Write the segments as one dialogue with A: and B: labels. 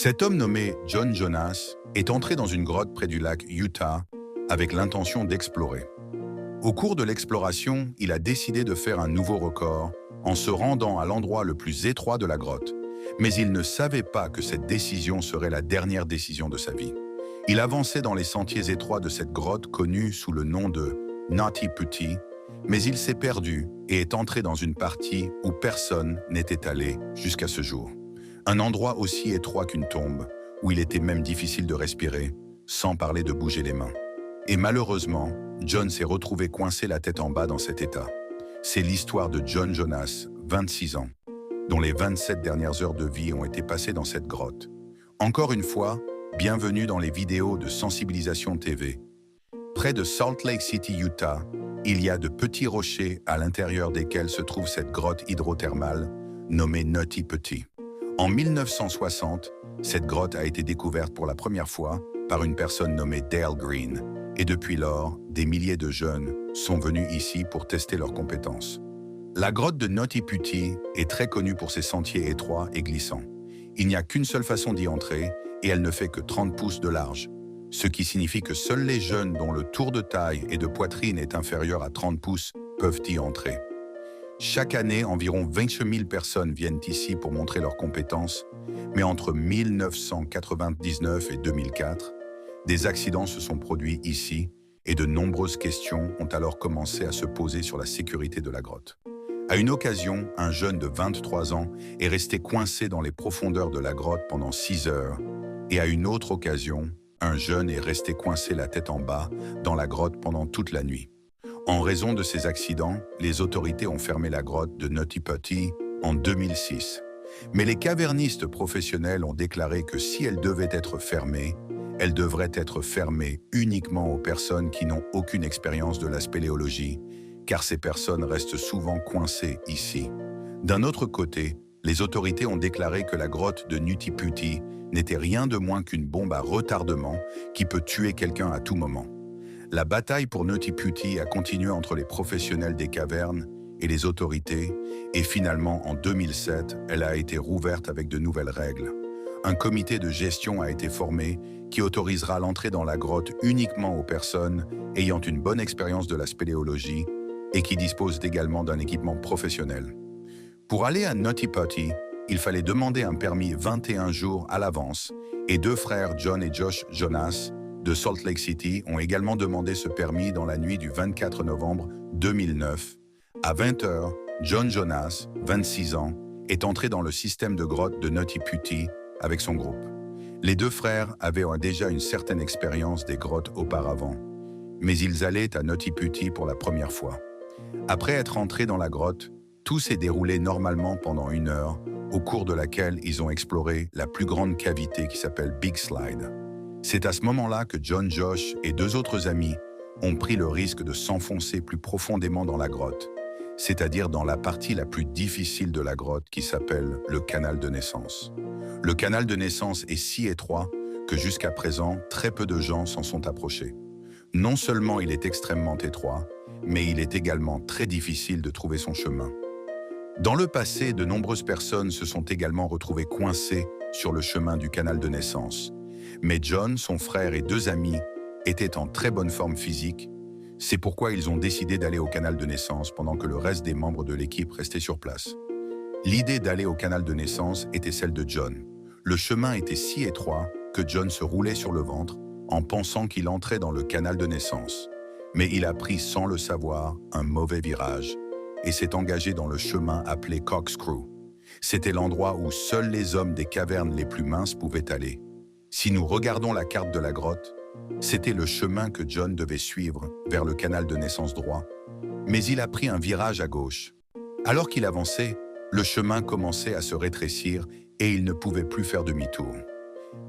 A: Cet homme nommé John Jonas est entré dans une grotte près du lac Utah avec l'intention d'explorer. Au cours de l'exploration, il a décidé de faire un nouveau record en se rendant à l'endroit le plus étroit de la grotte. Mais il ne savait pas que cette décision serait la dernière décision de sa vie. Il avançait dans les sentiers étroits de cette grotte connue sous le nom de Naughty Putty, mais il s'est perdu et est entré dans une partie où personne n'était allé jusqu'à ce jour. Un endroit aussi étroit qu'une tombe, où il était même difficile de respirer, sans parler de bouger les mains. Et malheureusement, John s'est retrouvé coincé la tête en bas dans cet état. C'est l'histoire de John Jonas, 26 ans, dont les 27 dernières heures de vie ont été passées dans cette grotte. Encore une fois, bienvenue dans les vidéos de sensibilisation TV. Près de Salt Lake City, Utah, il y a de petits rochers à l'intérieur desquels se trouve cette grotte hydrothermale nommée Naughty Putty. En 1960, cette grotte a été découverte pour la première fois par une personne nommée Dale Green. Et depuis lors, des milliers de jeunes sont venus ici pour tester leurs compétences. La grotte de Naughty Putty est très connue pour ses sentiers étroits et glissants. Il n'y a qu'une seule façon d'y entrer et elle ne fait que 30 pouces de large, ce qui signifie que seuls les jeunes dont le tour de taille et de poitrine est inférieur à 30 pouces peuvent y entrer. Chaque année, environ 28 000 personnes viennent ici pour montrer leurs compétences, mais entre 1999 et 2004, des accidents se sont produits ici et de nombreuses questions ont alors commencé à se poser sur la sécurité de la grotte. À une occasion, un jeune de 23 ans est resté coincé dans les profondeurs de la grotte pendant 6 heures et à une autre occasion, un jeune est resté coincé la tête en bas dans la grotte pendant toute la nuit. En raison de ces accidents, les autorités ont fermé la grotte de Naughty Putty en 2006. Mais les cavernistes professionnels ont déclaré que si elle devait être fermée, elle devrait être fermée uniquement aux personnes qui n'ont aucune expérience de la spéléologie, car ces personnes restent souvent coincées ici. D'un autre côté, les autorités ont déclaré que la grotte de Naughty Putty n'était rien de moins qu'une bombe à retardement qui peut tuer quelqu'un à tout moment. La bataille pour Naughty Putty a continué entre les professionnels des cavernes et les autorités, et finalement, en 2007, elle a été rouverte avec de nouvelles règles. Un comité de gestion a été formé qui autorisera l'entrée dans la grotte uniquement aux personnes ayant une bonne expérience de la spéléologie et qui disposent également d'un équipement professionnel. Pour aller à Naughty Putty, il fallait demander un permis 21 jours à l'avance et deux frères John et Josh Jonas de Salt Lake City ont également demandé ce permis dans la nuit du 24 novembre 2009. À 20 h, John Jonas, 26 ans, est entré dans le système de grotte de Naughty Putty avec son groupe. Les deux frères avaient déjà une certaine expérience des grottes auparavant, mais ils allaient à Naughty Putty pour la première fois. Après être entrés dans la grotte, tout s'est déroulé normalement pendant 1 heure, au cours de laquelle ils ont exploré la plus grande cavité qui s'appelle Big Slide. C'est à ce moment-là que John, Josh et deux autres amis ont pris le risque de s'enfoncer plus profondément dans la grotte, c'est-à-dire dans la partie la plus difficile de la grotte qui s'appelle le canal de naissance. Le canal de naissance est si étroit que jusqu'à présent, très peu de gens s'en sont approchés. Non seulement il est extrêmement étroit, mais il est également très difficile de trouver son chemin. Dans le passé, de nombreuses personnes se sont également retrouvées coincées sur le chemin du canal de naissance. Mais John, son frère et deux amis étaient en très bonne forme physique. C'est pourquoi ils ont décidé d'aller au canal de naissance pendant que le reste des membres de l'équipe restaient sur place. L'idée d'aller au canal de naissance était celle de John. Le chemin était si étroit que John se roulait sur le ventre en pensant qu'il entrait dans le canal de naissance. Mais il a pris sans le savoir un mauvais virage et s'est engagé dans le chemin appelé Corkscrew. C'était l'endroit où seuls les hommes des cavernes les plus minces pouvaient aller. Si nous regardons la carte de la grotte, c'était le chemin que John devait suivre vers le canal de naissance droit, mais il a pris un virage à gauche. Alors qu'il avançait, le chemin commençait à se rétrécir et il ne pouvait plus faire demi-tour.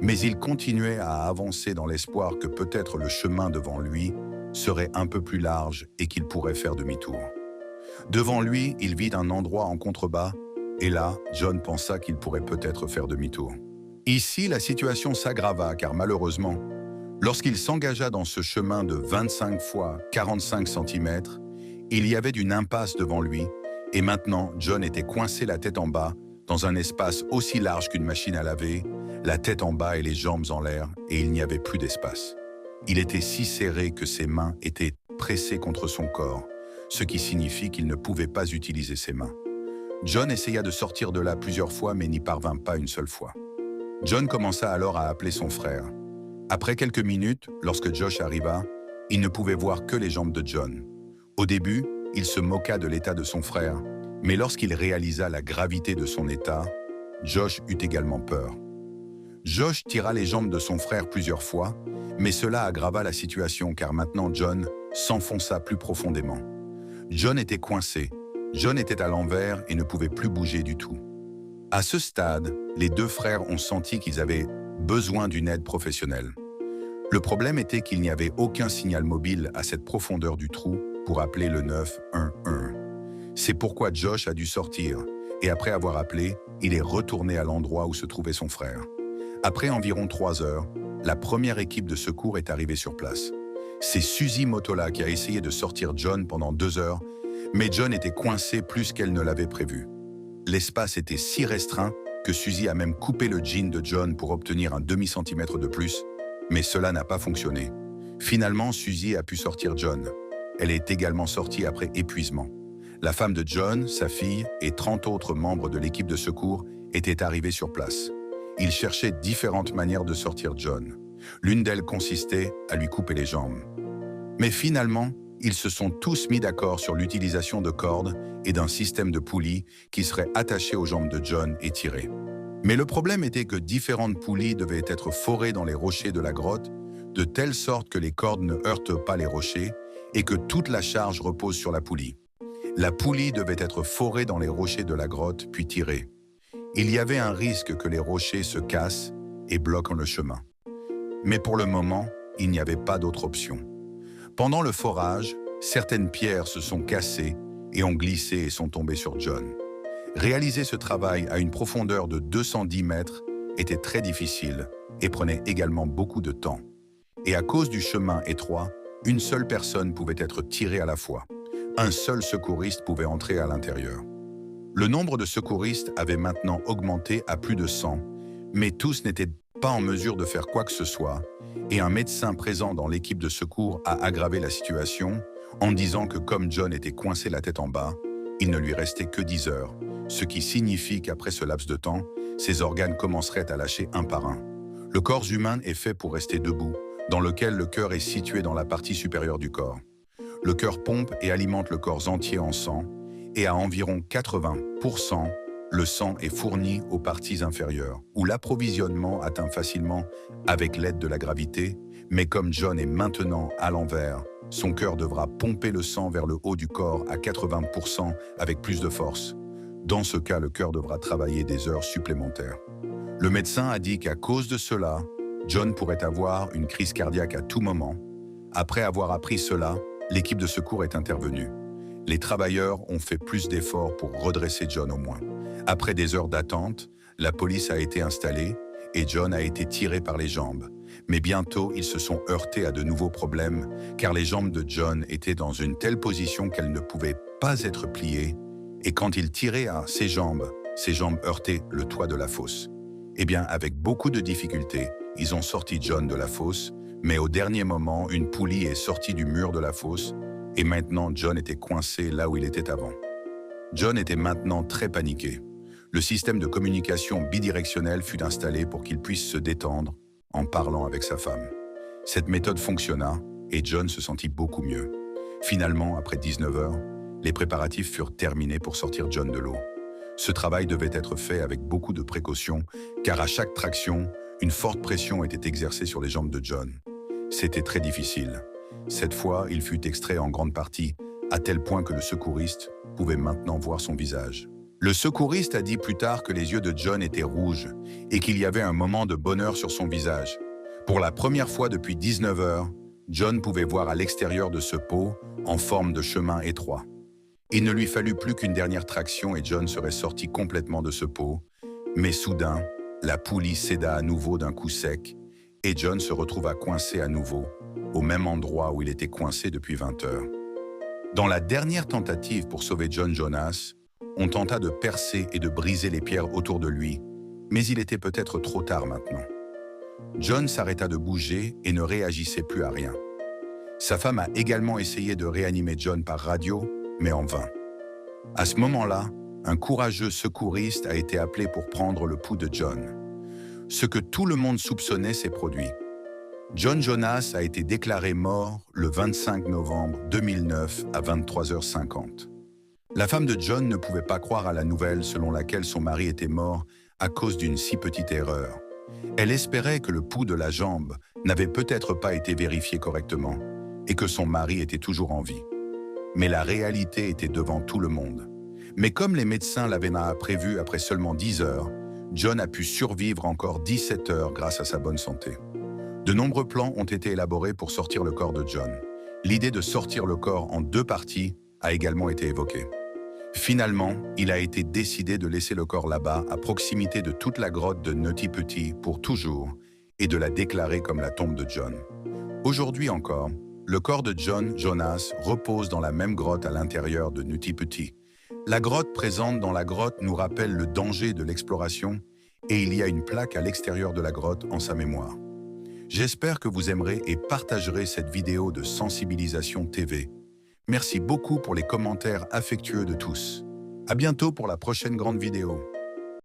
A: Mais il continuait à avancer dans l'espoir que peut-être le chemin devant lui serait un peu plus large et qu'il pourrait faire demi-tour. Devant lui, il vit un endroit en contrebas et là, John pensa qu'il pourrait peut-être faire demi-tour. Ici, la situation s'aggrava car malheureusement, lorsqu'il s'engagea dans ce chemin de 25 fois 45 cm, il y avait une impasse devant lui et maintenant John était coincé la tête en bas dans un espace aussi large qu'une machine à laver, la tête en bas et les jambes en l'air, et il n'y avait plus d'espace. Il était si serré que ses mains étaient pressées contre son corps, ce qui signifie qu'il ne pouvait pas utiliser ses mains. John essaya de sortir de là plusieurs fois mais n'y parvint pas une seule fois. John commença alors à appeler son frère. Après quelques minutes, lorsque Josh arriva, il ne pouvait voir que les jambes de John. Au début, il se moqua de l'état de son frère, mais lorsqu'il réalisa la gravité de son état, Josh eut également peur. Josh tira les jambes de son frère plusieurs fois, mais cela aggrava la situation car maintenant John s'enfonça plus profondément. John était coincé, John était à l'envers et ne pouvait plus bouger du tout. À ce stade, les deux frères ont senti qu'ils avaient besoin d'une aide professionnelle. Le problème était qu'il n'y avait aucun signal mobile à cette profondeur du trou pour appeler le 911. C'est pourquoi Josh a dû sortir, et après avoir appelé, il est retourné à l'endroit où se trouvait son frère. Après environ 3 heures, la première équipe de secours est arrivée sur place. C'est Suzy Motola qui a essayé de sortir John pendant 2 heures, mais John était coincé plus qu'elle ne l'avait prévu. L'espace était si restreint que Suzy a même coupé le jean de John pour obtenir un demi-centimètre de plus, mais cela n'a pas fonctionné. Finalement, Suzy a pu sortir John. Elle est également sortie après épuisement. La femme de John, sa fille et 30 autres membres de l'équipe de secours étaient arrivés sur place. Ils cherchaient différentes manières de sortir John. L'une d'elles consistait à lui couper les jambes. Mais finalement, ils se sont tous mis d'accord sur l'utilisation de cordes et d'un système de poulies qui seraient attachées aux jambes de John et tirées. Mais le problème était que différentes poulies devaient être forées dans les rochers de la grotte, de telle sorte que les cordes ne heurtent pas les rochers et que toute la charge repose sur la poulie. La poulie devait être forée dans les rochers de la grotte, puis tirée. Il y avait un risque que les rochers se cassent et bloquent le chemin. Mais pour le moment, il n'y avait pas d'autre option. Pendant le forage, certaines pierres se sont cassées et ont glissé et sont tombées sur John. Réaliser ce travail à une profondeur de 210 mètres était très difficile et prenait également beaucoup de temps. Et à cause du chemin étroit, une seule personne pouvait être tirée à la fois. Un seul secouriste pouvait entrer à l'intérieur. Le nombre de secouristes avait maintenant augmenté à plus de 100, mais tous n'étaient pas en mesure de faire quoi que ce soit, et un médecin présent dans l'équipe de secours a aggravé la situation en disant que comme John était coincé la tête en bas, il ne lui restait que 10 heures, ce qui signifie qu'après ce laps de temps, ses organes commenceraient à lâcher un par un. Le corps humain est fait pour rester debout, dans lequel le cœur est situé dans la partie supérieure du corps. Le cœur pompe et alimente le corps entier en sang, et à environ 80%, le sang est fourni aux parties inférieures, où l'approvisionnement atteint facilement avec l'aide de la gravité, mais comme John est maintenant à l'envers, son cœur devra pomper le sang vers le haut du corps à 80% avec plus de force. Dans ce cas, le cœur devra travailler des heures supplémentaires. Le médecin a dit qu'à cause de cela, John pourrait avoir une crise cardiaque à tout moment. Après avoir appris cela, l'équipe de secours est intervenue. Les travailleurs ont fait plus d'efforts pour redresser John au moins. Après des heures d'attente, la police a été installée et John a été tiré par les jambes. Mais bientôt, ils se sont heurtés à de nouveaux problèmes car les jambes de John étaient dans une telle position qu'elles ne pouvaient pas être pliées. Et quand il tirait à ses jambes heurtaient le toit de la fosse. Eh bien, avec beaucoup de difficultés, ils ont sorti John de la fosse, mais au dernier moment, une poulie est sortie du mur de la fosse et maintenant John était coincé là où il était avant. John était maintenant très paniqué. Le système de communication bidirectionnelle fut installé pour qu'il puisse se détendre en parlant avec sa femme. Cette méthode fonctionna et John se sentit beaucoup mieux. Finalement, après 19 heures, les préparatifs furent terminés pour sortir John de l'eau. Ce travail devait être fait avec beaucoup de précautions, car à chaque traction, une forte pression était exercée sur les jambes de John. C'était très difficile. Cette fois, il fut extrait en grande partie, à tel point que le secouriste pouvait maintenant voir son visage. Le secouriste a dit plus tard que les yeux de John étaient rouges et qu'il y avait un moment de bonheur sur son visage. Pour la première fois depuis 19 heures, John pouvait voir à l'extérieur de ce pot en forme de chemin étroit. Il ne lui fallut plus qu'une dernière traction et John serait sorti complètement de ce pot, mais soudain, la poulie céda à nouveau d'un coup sec et John se retrouva coincé à nouveau, au même endroit où il était coincé depuis 20 heures. Dans la dernière tentative pour sauver John Jonas, on tenta de percer et de briser les pierres autour de lui, Mais il était peut-être trop tard maintenant. John s'arrêta de bouger et ne réagissait plus à rien. Sa femme a également essayé de réanimer John par radio, mais en vain. À ce moment-là, un courageux secouriste a été appelé pour prendre le pouls de John. Ce que tout le monde soupçonnait s'est produit. John Jonas a été déclaré mort le 25 novembre 2009 à 23h50. La femme de John ne pouvait pas croire à la nouvelle selon laquelle son mari était mort à cause d'une si petite erreur. Elle espérait que le pouls de la jambe n'avait peut-être pas été vérifié correctement et que son mari était toujours en vie. Mais la réalité était devant tout le monde. Mais comme les médecins l'avaient prévu après seulement 10 heures, John a pu survivre encore 17 heures grâce à sa bonne santé. De nombreux plans ont été élaborés pour sortir le corps de John. L'idée de sortir le corps en 2 parties a également été évoquée. Finalement, il a été décidé de laisser le corps là-bas, à proximité de toute la grotte de Notipeti pour toujours, et de la déclarer comme la tombe de John. Aujourd'hui encore, le corps de John Jonas repose dans la même grotte à l'intérieur de Notipeti. La grotte présente dans la grotte nous rappelle le danger de l'exploration, et il y a une plaque à l'extérieur de la grotte en sa mémoire. J'espère que vous aimerez et partagerez cette vidéo de sensibilisation TV. Merci beaucoup pour les commentaires affectueux de tous. À bientôt pour la prochaine grande vidéo.